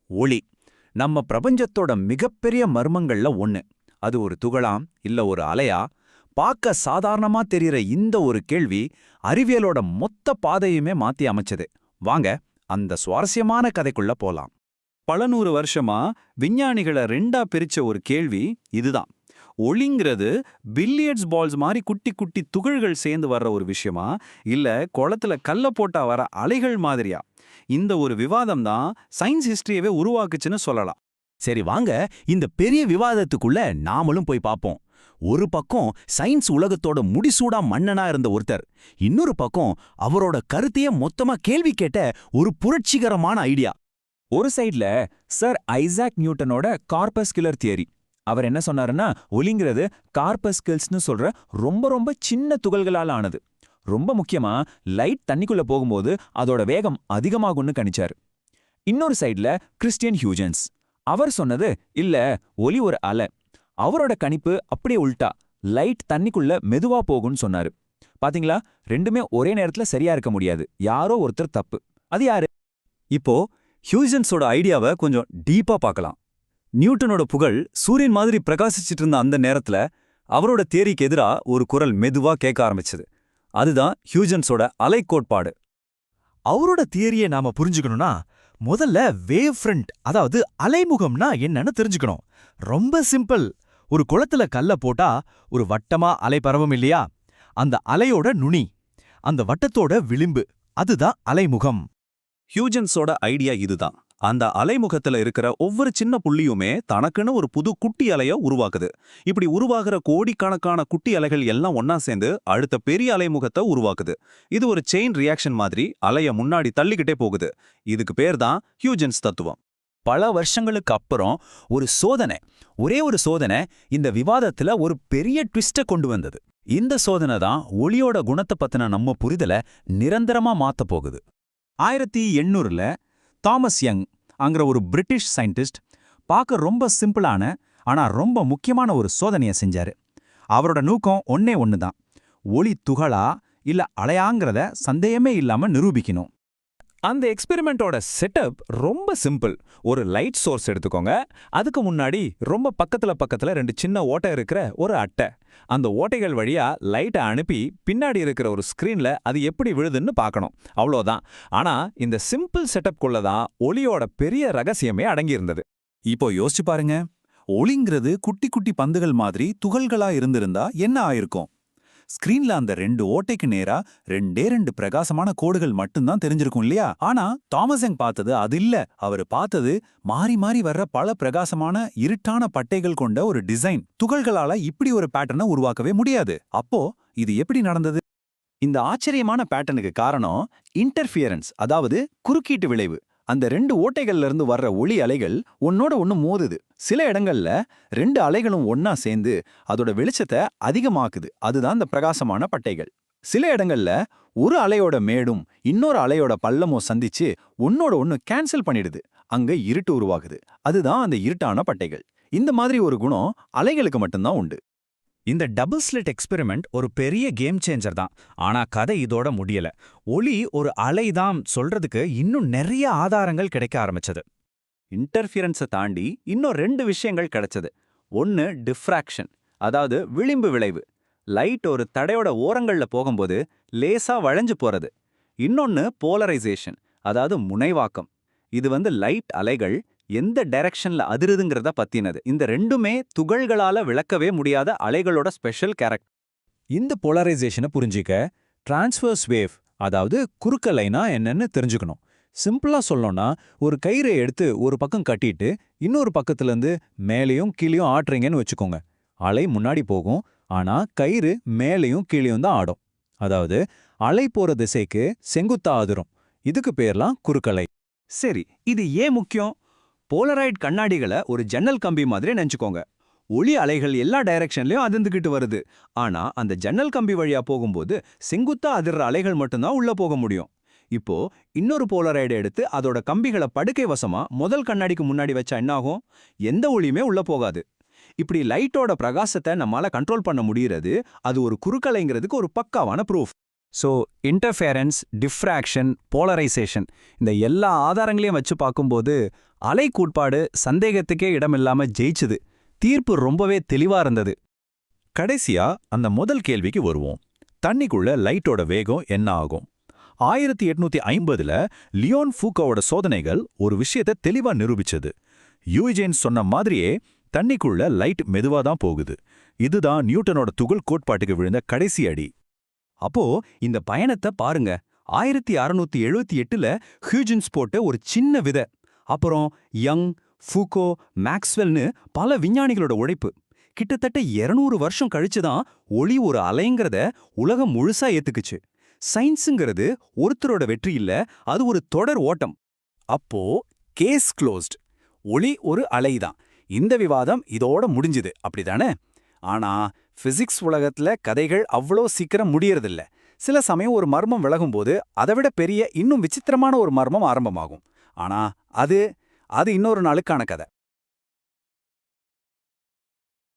ஒளி நம்ம பிரபஞ்சத்தோட மிகப்பெரிய மர்மங்கள்ல ஒண்ணு. அது ஒரு துகளாம் இல்ல ஒரு அலையா? பார்க்க சாதாரணமா தெரியற இந்த ஒரு கேள்வி அறிவியலோட மொத்த பாதையுமே மாத்தி அமைச்சது. வாங்க அந்த சுவாரஸ்யமான கதைக்குள்ள போலாம். பல நூறு வருஷமா விஞ்ஞானிகளை ரெண்டா பிரிச்ச ஒரு கேள்வி இதுதான். ஒளிங்கிறது பில்லியர்ட்ஸ் பால்ஸ் மாதிரி குட்டி குட்டி துகள்கள் சேர்ந்து வர்ற ஒரு விஷயமா, இல்ல குளத்துல கல்ல போட்டா வர அலைகள் மாதிரியா? இந்த ஒரு விவாதம் தான் சயின்ஸ் ஹிஸ்டரியவே உருவாக்குச்சுன்னு சொல்லலாம். சரி வாங்க இந்த பெரிய விவாதத்துக்குள்ள நாமளும் போய் பார்ப்போம். ஒரு பக்கம் சயின்ஸ் உலகத்தோட முடிசூடா மன்னனா இருந்த ஒருத்தர், இன்னொரு பக்கம் அவரோட கருத்தையே மொத்தமா கேள்வி கேட்ட ஒரு புரட்சிகரமான ஐடியா. ஒரு சைடுல சர் ஐசாக் நியூட்டனோட கார்பஸ்குலர் தியரி. அவர் என்ன சொன்னாருன்னா, ஒளிங்கிறது கார்பஸ்கில்ஸ்னு சொல்ற ரொம்ப ரொம்ப சின்ன துகள்களால் ஆனது. ரொம்ப முக்கியமா லைட் தண்ணிக்குள்ள போகும்போது அதோட வேகம் அதிகமாகும்னு கணிச்சாரு. இன்னொரு சைடுல கிறிஸ்டியன் ஹியூஜன்ஸ். அவர் சொன்னது இல்ல, ஒளி ஒரு அலை. அவரோட கணிப்பு அப்படியே உல்டா, லைட் தண்ணிக்குள்ள மெதுவா போகும்னு சொன்னாரு. பாத்தீங்களா, ரெண்டுமே ஒரே நேரத்துல சரியா இருக்க முடியாது. யாரோ ஒருத்தர் தப்பு. அது யாரு? இப்போ ஹியூஜன்ஸோட ஐடியாவை கொஞ்சம் டீப்பா பார்க்கலாம். நியூட்டனோட புகழ் சூரியன் மாதிரி பிரகாசிச்சிட்டு இருந்த அந்த நேரத்துல அவரோட தியரிக்கு எதிரா ஒரு குரல் மெதுவா கேட்க ஆரம்பிச்சது. அதுதான் ஹியூஜன்ஸோட அலை கோட்பாடு. அவரோட தியரியை நாம புரிஞ்சுக்கணும்னா முதல்ல வேவ் ஃப்ரண்ட், அதாவது அலைமுகம்னா என்னன்னு தெரிஞ்சுக்கணும். ரொம்ப சிம்பிள். ஒரு குளத்துல கல்ல போட்டா ஒரு வட்டமா அலை பரவும் இல்லையா? அந்த அலையோட நுனி, அந்த வட்டத்தோட விளிம்பு, அதுதான் அலைமுகம். ஹியூஜன்ஸோட ஐடியா இதுதான். அந்த அலைமுகத்துல இருக்கிற ஒவ்வொரு சின்ன புள்ளியுமே தனக்குன்னு ஒரு புது குட்டி அலைய உருவாக்குது. இப்படி உருவாகிற கோடிக்கணக்கான குட்டி அலைகள் எல்லாம் ஒன்னா சேர்ந்து அடுத்த பெரிய அலைமுகத்தை உருவாக்குது. இது ஒரு செயின் ரியாக்ஷன் மாதிரி அலைய முன்னாடி தள்ளிக்கிட்டே போகுது. இதுக்கு பேர் தான் ஹியூஜன்ஸ் தத்துவம். பல வருஷங்களுக்கு அப்புறம் ஒரே ஒரு சோதனை இந்த விவாதத்துல ஒரு பெரிய ட்விஸ்ட கொண்டு வந்தது. இந்த சோதனை தான் ஒளியோட குணத்தை பத்தின நம்ம புரிதலை நிரந்தரமா மாத்த போகுது. 1800ல தாமஸ் யங் அங்கிற ஒரு பிரிட்டிஷ் சயின்டிஸ்ட் பார்க்க ரொம்ப சிம்பிளான ஆனா ரொம்ப முக்கியமான ஒரு சோதனையை செஞ்சாரு. அவரோட நோக்கம் ஒன்னே ஒண்ணுதான், ஒளி துகளா இல்ல அலையாங்கிறத சந்தேகமே இல்லாம நிரூபிக்கணும். அந்த எக்ஸ்பெரிமெண்டோட செட்டப் ரொம்ப சிம்பிள். ஒரு லைட் சோர்ஸ் எடுத்துக்கோங்க. அதுக்கு முன்னாடி ரொம்ப பக்கத்துல ரெண்டு சின்ன ஓட்டை இருக்கிற ஒரு அட்டை. அந்த ஓட்டைகள் வழியா லைட்டை அனுப்பி பின்னாடி இருக்கிற ஒரு ஸ்கிரீன்ல அது எப்படி விழுதுன்னு பார்க்கணும். அவ்வளோதான். ஆனா இந்த சிம்பிள் செட்டப்குள்ள தான் ஒளியோட பெரிய ரகசியமே அடங்கியிருந்தது. இப்போ யோசிச்சு பாருங்க, ஒளிங்கிறது குட்டி குட்டி பந்துகள் மாதிரி துகள்களா இருந்திருந்தா என்ன ஆயிருக்கும்? ஸ்கிரீன்ல அந்த ரெண்டு ஓட்டைக்கு நேரா ரெண்டு பிரகாசமான கோடுகள் மட்டும்தான் தெரிஞ்சிருக்கும் இல்லையா? ஆனா தாமஸ் யங் பார்த்தது அது இல்ல. அவரு பார்த்தது மாறி மாறி வர்ற பல பிரகாசமான இருட்டான பட்டைகள் கொண்ட ஒரு டிசைன். துகள்களால இப்படி ஒரு பேட்டர்னை உருவாக்கவே முடியாது. அப்போ இது எப்படி நடந்தது? இந்த ஆச்சரியமான பேட்டர்னுக்கு காரணம் இன்டர்ஃபியரன்ஸ், அதாவது குறுக்கீட்டு விளைவு. அந்த ரெண்டு ஓட்டைகள்ல இருந்து வர்ற ஒளி அலைகள் ஒன்னோட ஒன்னு மோதுது. சில இடங்கள்ல ரெண்டு அலைகளும் ஒன்னா சேர்ந்து அதோட வெளிச்சத்தை அதிகமாக்குது. அதுதான் இந்த பிரகாசமான பட்டைகள். சில இடங்கள்ல ஒரு அலையோட மேடும் இன்னொரு அலையோட பள்ளமோ சந்திச்சு ஒன்னோட ஒன்னு கேன்சல் பண்ணிடுது. அங்க இருட்டு உருவாகுது. அதுதான் அந்த இருட்டான பட்டைகள். இந்த மாதிரி ஒரு குணம் அலைகளுக்கு மட்டும்தான் உண்டு. இந்த டபுள் ஸ்லிட் எக்ஸ்பெரிமெண்ட் ஒரு பெரிய கேம் சேஞ்சர் தான். ஆனா கதை இதோட முடியல. ஒளி ஒரு அலை தான் சொல்றதுக்கு இன்னும் நிறைய ஆதாரங்கள் கிடைக்க ஆரம்பிச்சது. இன்டர்ஃபியரன்ஸை தாண்டி இன்னும் ரெண்டு விஷயங்கள் கிடைச்சது. ஒன்னு டிஃப்ராக்ஷன், அதாவது விளிம்பு விளைவு. லைட் ஒரு தடையோட ஓரங்கள்ல போகும்போது லேசா வளைஞ்சு போறது. இன்னொன்னு போலரைசேஷன், அதாவது முனைவாக்கம். இது லைட் அலைகள் எந்த டைரக்ஷன்ல அதிருதுங்கிறத பத்தினது. இந்த ரெண்டுமே துகள்களால விளக்கவே முடியாத அலைகளோட ஸ்பெஷல் கேரக்டர். இந்த போலரைசேஷனை புரிஞ்சிக்க டிரான்ஸ்வர்ஸ் வேவ், அதாவது குறுக்க லைனா என்னன்னு தெரிஞ்சுக்கணும். சிம்பிளா சொல்லணும்னா, ஒரு கயிறை எடுத்து ஒரு பக்கம் கட்டிட்டு இன்னொரு பக்கத்துலேருந்து மேலேயும் கீழேயும் ஆட்டுறீங்கன்னு வச்சுக்கோங்க. அலை முன்னாடி போகும், ஆனா கயிறு மேலேயும் கீழேயும் தான் ஆடும். அதாவது அலை போற திசைக்கு செங்குத்தா அதிரும். இதுக்கு பேர்லாம் குறுக்கலை. சரி, இது ஏன் முக்கியம்? போலராய்ட் கண்ணாடிகளை ஒரு ஜன்னல் கம்பி மாதிரி நினைச்சுக்கோங்க. ஒளி அலைகள் எல்லா டைரக்ஷன்லயும் அதிர்ந்துகிட்டு வருது. ஆனா அந்த ஜன்னல் கம்பி வழியா போகும்போது செங்குத்தா அதிர்ற அலைகள் மட்டும்தான் உள்ள போக முடியும். இப்போ இன்னொரு போலராய்டு எடுத்து அதோட கம்பிகளை படுக்கை வசமா முதல் கண்ணாடிக்கு முன்னாடி வச்சா என்னாகும்? எந்த ஒளியுமே உள்ள போகாது. இப்படி லைட்டோட பிரகாசத்தை நம்மால கண்ட்ரோல் பண்ண முடியறது அது ஒரு குறுக்கலைங்கிறதுக்கு ஒரு பக்காவான ப்ரூஃப். ஸோ இன்டர்ஃபேரன்ஸ், டிஃப்ராக்ஷன், போலரைசேஷன், இந்த எல்லா ஆதாரங்களையும் வச்சு பார்க்கும்போது அலை கோட்பாடு சந்தேகத்துக்கே இடமில்லாம ஜெயிச்சுது. தீர்ப்பு ரொம்பவே தெளிவா இருந்தது. கடைசியா அந்த முதல் கேள்விக்கு வருவோம். தண்ணிக்குள்ள லைட்டோட வேகம் என்ன ஆகும்? 1850ல லியோன் ஃபூக்கோவோட சோதனைகள் ஒரு விஷயத்தை தெளிவா நிரூபிச்சது. யூஜென்ஸ் சொன்ன மாதிரியே தண்ணிக்குள்ள லைட் மெதுவா தான் போகுது. இதுதான் நியூட்டனோட துகள் கோட்பாட்டுக்கு விழுந்த கடைசி அடி. அப்போ இந்த பயணத்தை பாருங்க. 1678ல ஹியூஜென்ஸ் போட்ட ஒரு சின்ன விதை. அப்புறம் யங், ஃபூக்கோ, மேக்ஸ்வெல்னு பல விஞ்ஞானிகளோட உழைப்பு. கிட்டத்தட்ட 200 வருஷம் கழிச்சுதான் ஒளி ஒரு அலைங்கிறத உலகம் முழுசா ஏத்துக்குச்சு. சயின்ஸுங்கிறது ஒருத்தரோட வெற்றி இல்ல, அது ஒரு தொடர் ஓட்டம். அப்போ கேஸ் க்ளோஸ்ட். ஒளி ஒரு அலைதான். இந்த விவாதம் இதோட முடிஞ்சுது, அப்படிதானே? ஆனா பிசிக்ஸ் உலகத்துல கதைகள் அவ்வளோ சீக்கிரம் முடியறதில்ல. சில சமயம் ஒரு மர்மம் விலகும்போது அதைவிட பெரிய இன்னும் விசித்திரமான ஒரு மர்மம் ஆரம்பமாகும். ஆனா அது இன்னொரு நாளுக்கான கதை.